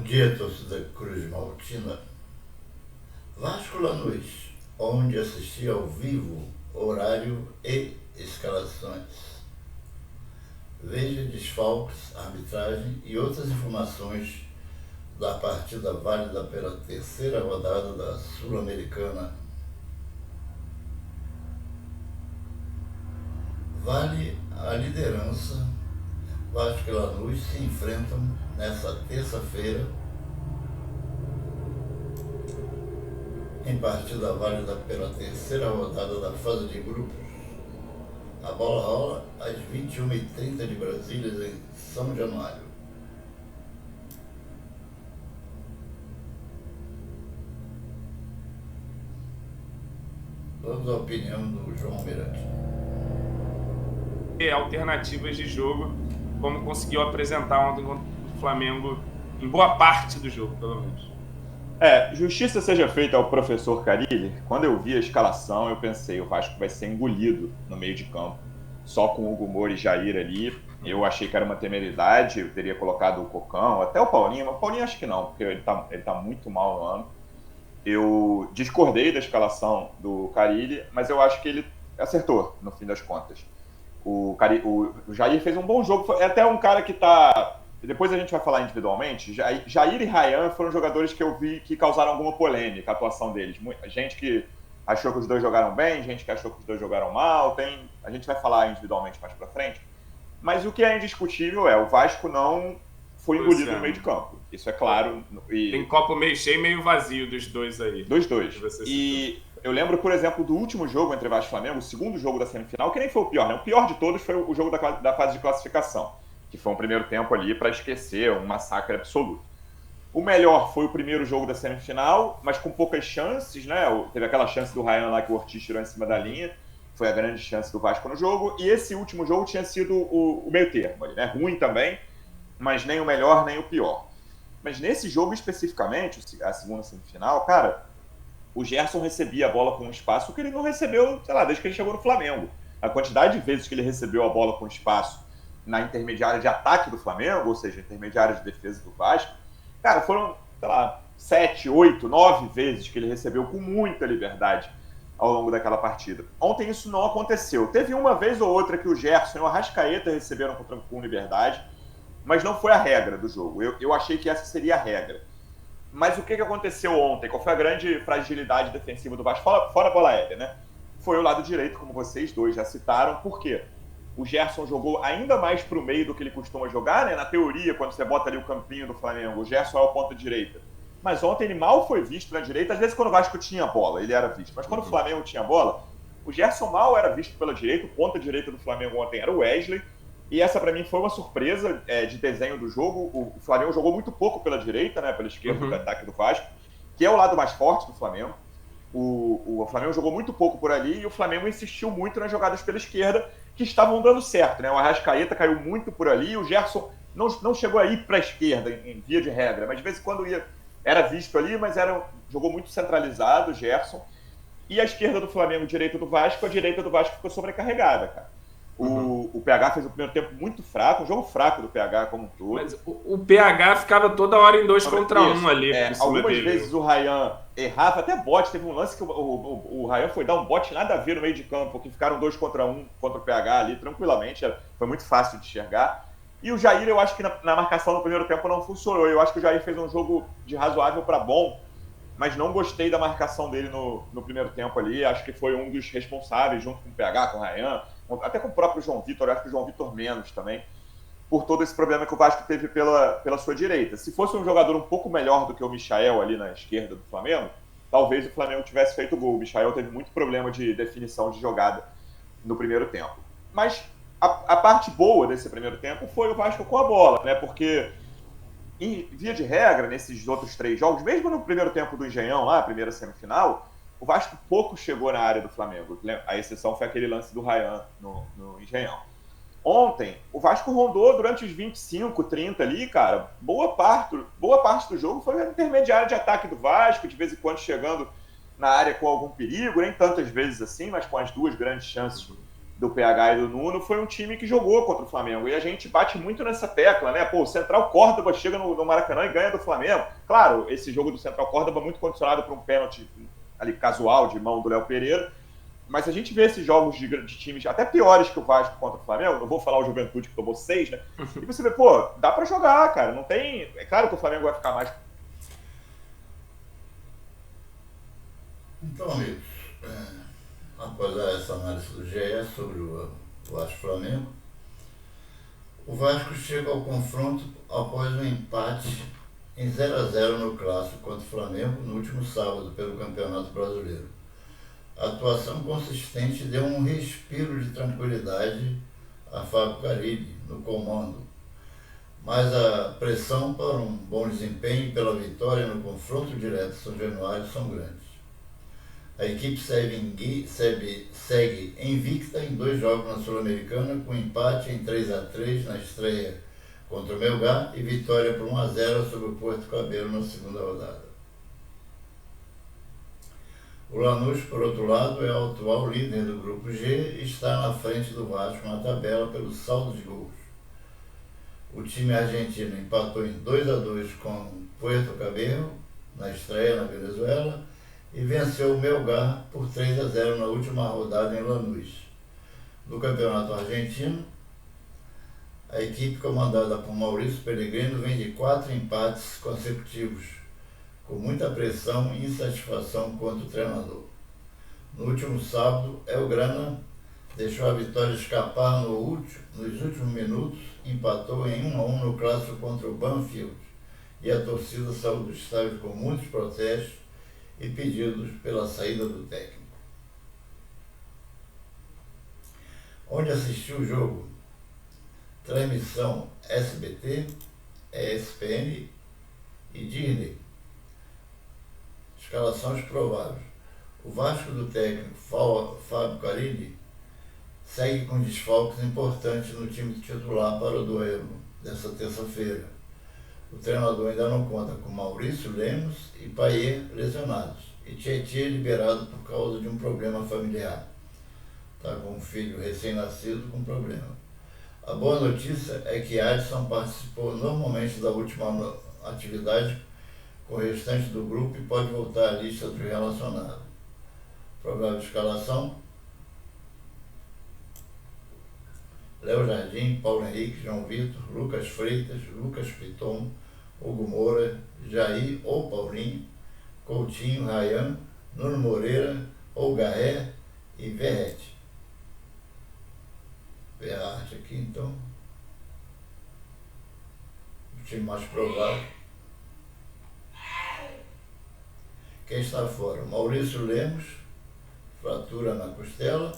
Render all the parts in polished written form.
dia, torcida Cruz Maltina. Vasco Lanús, onde assisti ao vivo, horário e escalações. Veja desfalques, arbitragem e outras informações da partida válida pela terceira rodada da Sul-Americana. Vale a liderança. Vasco e Lanús se enfrentam nesta terça-feira em partida válida pela terceira rodada da fase de grupos. A bola rola às 21h30 de Brasília, em São Januário. Vamos à opinião do João Miranda. Alternativas de jogo, como conseguiu apresentar ontem contra o Flamengo, em boa parte do jogo, pelo menos. Justiça seja feita ao professor Carille. Quando eu vi a escalação, eu pensei, o Vasco vai ser engolido no meio de campo, só com Hugo Moura e Jair ali. Eu achei que era uma temeridade, eu teria colocado o Cocão, até o Paulinho, mas o Paulinho acho que não, porque ele tá muito mal no ano. Eu discordei da escalação do Carille, mas eu acho que ele acertou, no fim das contas. O Jair fez um bom jogo, é até um cara que tá... Depois a gente vai falar individualmente. Jair e Ryan foram jogadores que eu vi que causaram alguma polêmica, a atuação deles. Gente que achou que os dois jogaram bem, gente que achou que os dois jogaram mal. A gente vai falar individualmente mais pra frente. Mas o que é indiscutível é o Vasco não foi engolido no meio de campo. Isso é claro. Tem copo meio cheio e meio vazio dos dois aí. Dos dois. E eu lembro, por exemplo, do último jogo entre Vasco e Flamengo, o segundo jogo da semifinal, que nem foi o pior, né? O pior de todos foi o jogo da fase de classificação, que foi um primeiro tempo ali para esquecer, um massacre absoluto. O melhor foi o primeiro jogo da semifinal, mas com poucas chances, né? Teve aquela chance do Ryan lá que o Ortiz tirou em cima da linha, foi a grande chance do Vasco no jogo, e esse último jogo tinha sido o meio termo ali, né? Ruim também, mas nem o melhor, nem o pior. Mas nesse jogo especificamente, a segunda semifinal, cara, o Gerson recebia a bola com um espaço que ele não recebeu, sei lá, desde que ele chegou no Flamengo. A quantidade de vezes que ele recebeu a bola com espaço na intermediária de ataque do Flamengo, ou seja, intermediária de defesa do Vasco, cara, foram, sei lá, 7, 8, 9 vezes que ele recebeu com muita liberdade ao longo daquela partida. Ontem isso não aconteceu. Teve uma vez ou outra que o Gerson e o Arrascaeta receberam com liberdade, mas não foi a regra do jogo. Eu achei que essa seria a regra. Mas o que aconteceu ontem? Qual foi a grande fragilidade defensiva do Vasco? Fora a bola aérea, né? Foi o lado direito, como vocês dois já citaram. Por quê? O Gerson jogou ainda mais para o meio do que ele costuma jogar, né? Na teoria, quando você bota ali o campinho do Flamengo, o Gerson é o ponta direita. Mas ontem ele mal foi visto na direita. Às vezes quando o Vasco tinha bola, ele era visto. Mas quando o Flamengo tinha bola, o Gerson mal era visto pela direita. O ponta direita do Flamengo ontem era o Wesley. E essa para mim foi uma surpresa de desenho do jogo. O Flamengo jogou muito pouco pela direita, né? Pela esquerda do ataque do Vasco, que é o lado mais forte do Flamengo. O Flamengo jogou muito pouco por ali e o Flamengo insistiu muito nas jogadas pela esquerda, que estavam dando certo, né? O Arrascaeta caiu muito por ali, o Gerson não chegou a ir para a esquerda, em via de regra, mas de vez em quando era visto ali, mas jogou muito centralizado o Gerson. E a esquerda do Flamengo, a direita do Vasco, a direita do Vasco ficou sobrecarregada, cara. O PH fez o primeiro tempo muito fraco, um jogo fraco do PH como um todo. Mas o PH ficava toda hora em 2 contra 1 ali. Algumas vezes o Ryan errava, até bote. Teve um lance que o Ryan foi dar um bote nada a ver no meio de campo, que ficaram 2 contra 1 contra o PH ali, tranquilamente. Foi muito fácil de enxergar. E o Jair, eu acho que na marcação no primeiro tempo não funcionou. Eu acho que o Jair fez um jogo de razoável para bom, mas não gostei da marcação dele no primeiro tempo ali. Acho que foi um dos responsáveis, junto com o PH, com o Ryan, até com o próprio João Vitor. Acho que o João Vitor menos também, por todo esse problema que o Vasco teve pela sua direita. Se fosse um jogador um pouco melhor do que o Michael ali na esquerda do Flamengo, talvez o Flamengo tivesse feito o gol. O Michael teve muito problema de definição de jogada no primeiro tempo. Mas a parte boa desse primeiro tempo foi o Vasco com a bola, né? Porque, em via de regra, nesses outros 3 jogos, mesmo no primeiro tempo do Engenhão, lá, a primeira semifinal, o Vasco pouco chegou na área do Flamengo. A exceção foi aquele lance do Ryan no Engenhão. Ontem, o Vasco rondou durante os 25, 30 ali, cara. Boa parte do jogo foi a intermediária de ataque do Vasco, de vez em quando chegando na área com algum perigo, nem tantas vezes assim, mas com as 2 grandes chances do PH e do Nuno, foi um time que jogou contra o Flamengo. E a gente bate muito nessa tecla, né? Pô, o Central Córdoba chega no Maracanã e ganha do Flamengo. Claro, esse jogo do Central Córdoba é muito condicionado por um pênalti ali casual de mão do Léo Pereira. Mas a gente vê esses jogos de times até piores que o Vasco contra o Flamengo, não vou falar o Juventude que tomou 6, né? E você vê, pô, dá pra jogar, cara. Não tem. É claro que o Flamengo vai ficar mais. Então, amigos, após essa análise do GE sobre o Vasco-Flamengo, o Vasco chega ao confronto após um empate em 0-0 no clássico contra o Flamengo no último sábado pelo Campeonato Brasileiro. A atuação consistente deu um respiro de tranquilidade a Fábio Carilli no comando, mas a pressão para um bom desempenho e pela vitória no confronto direto São Januário são grandes. A equipe segue invicta em 2 jogos na Sul-Americana, com empate em 3-3 na estreia contra o Melgar e vitória por 1-0 sobre o Porto Cabelo na segunda rodada. O Lanús, por outro lado, é o atual líder do Grupo G e está na frente do Vasco na tabela pelo saldo de gols. O time argentino empatou em 2-2 com Puerto Cabello na estreia na Venezuela e venceu o Melgar por 3-0 na última rodada em Lanús. No Campeonato Argentino, a equipe comandada por Maurício Pellegrino vem de 4 empates consecutivos, com muita pressão e insatisfação contra o treinador. No último sábado, El Grana deixou a vitória escapar nos últimos minutos, empatou em 1-1 no clássico contra o Banfield e a torcida saiu do estádio com muitos protestos e pedidos pela saída do técnico. Onde assistiu o jogo? Transmissão SBT, ESPN e Disney. Escalações prováveis. O Vasco do técnico Fábio Carilli segue com desfalques importantes no time titular para o duelo dessa terça-feira. O treinador ainda não conta com Maurício Lemos e Payet lesionados, e Tietê liberado por causa de um problema familiar. Está com um filho recém-nascido com problema. A boa notícia é que Adson participou normalmente da última atividade com o restante do grupo e pode voltar à lista dos relacionados. Provável escalação: Léo Jardim, Paulo Henrique, João Vitor, Lucas Freitas, Lucas Piton, Hugo Moura, Jair ou Paulinho, Coutinho, Ryan, Nuno Moreira, ou Garré e Verrete. Verrete aqui então. O time mais provável. Quem está fora? Maurício Lemos, fratura na costela.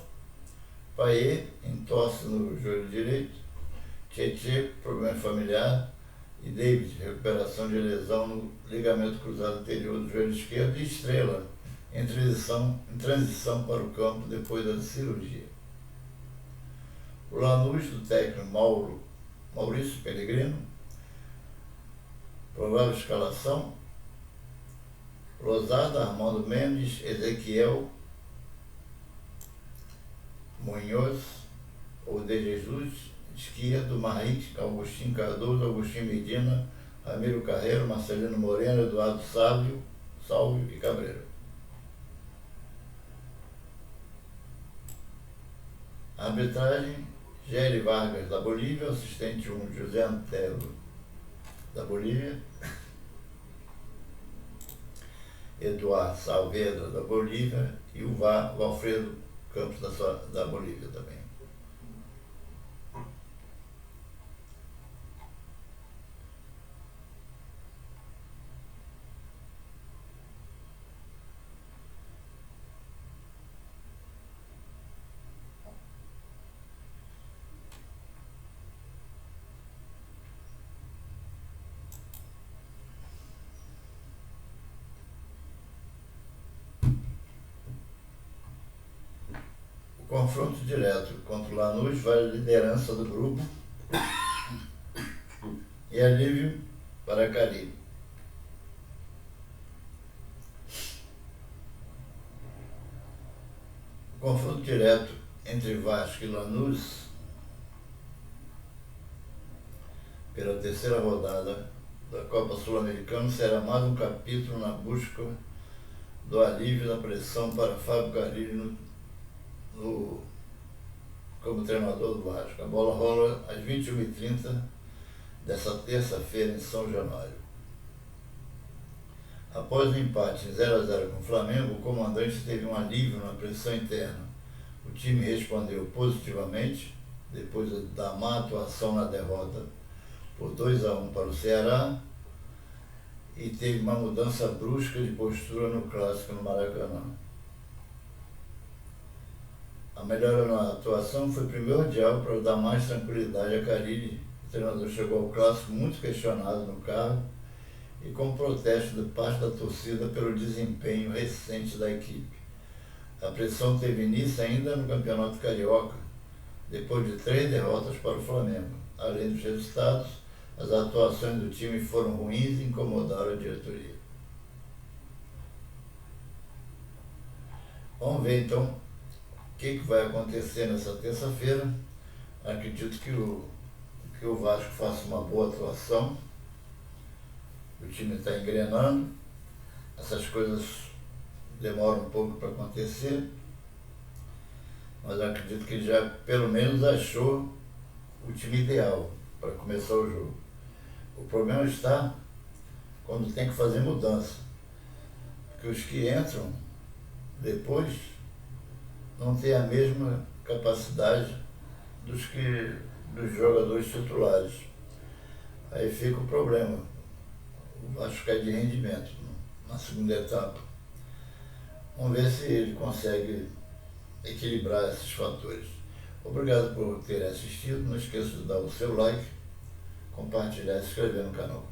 Payet, entorse no joelho direito. Tietê, problema familiar. E David, recuperação de lesão no ligamento cruzado anterior do joelho esquerdo. E Estrela, em transição para o campo depois da cirurgia. O Lanús do técnico Maurício Pellegrino. Provável escalação: Lozada, Armando Mendes, Ezequiel, Munhoz ou De Jesus, esquerdo, Marrix, Augustinho Cardoso, Agostinho Medina, Ramiro Carreiro, Marcelino Moreno, Eduardo Sálvio e Cabreira. Arbitragem: Géry Vargas, da Bolívia, assistente 1, José Antelo, da Bolívia, Eduardo Saavedra, da Bolívia, e o VAR, Valfredo Campos, da Bolívia também. Confronto direto contra o Lanús vale a liderança do grupo e alívio para Carilli. O confronto direto entre Vasco e Lanús, pela terceira rodada da Copa Sul-Americana, será mais um capítulo na busca do alívio da pressão para Fábio Carille como treinador do Vasco. A bola rola às 21h30 dessa terça-feira em São Januário. Após o empate em 0-0 com o Flamengo, o comandante teve um alívio na pressão interna. O time respondeu positivamente, depois da má atuação na derrota por 2-1 para o Ceará, e teve uma mudança brusca de postura no clássico no Maracanã. A melhora na atuação foi primordial para dar mais tranquilidade a Carille. O treinador chegou ao clássico muito questionado no cargo e com protesto de parte da torcida pelo desempenho recente da equipe. A pressão teve início ainda no Campeonato Carioca, depois de 3 derrotas para o Flamengo. Além dos resultados, as atuações do time foram ruins e incomodaram a diretoria. Vamos ver então o que vai acontecer nessa terça-feira. Acredito que o Vasco faça uma boa atuação. O time está engrenando. Essas coisas demoram um pouco para acontecer, mas acredito que já pelo menos achou o time ideal para começar o jogo. O problema está quando tem que fazer mudança, porque os que entram depois não têm a mesma capacidade dos jogadores titulares. Aí fica o problema. O Vasco cai de rendimento na segunda etapa. Vamos ver se ele consegue equilibrar esses fatores. Obrigado por ter assistido. Não esqueça de dar o seu like, compartilhar e se inscrever no canal.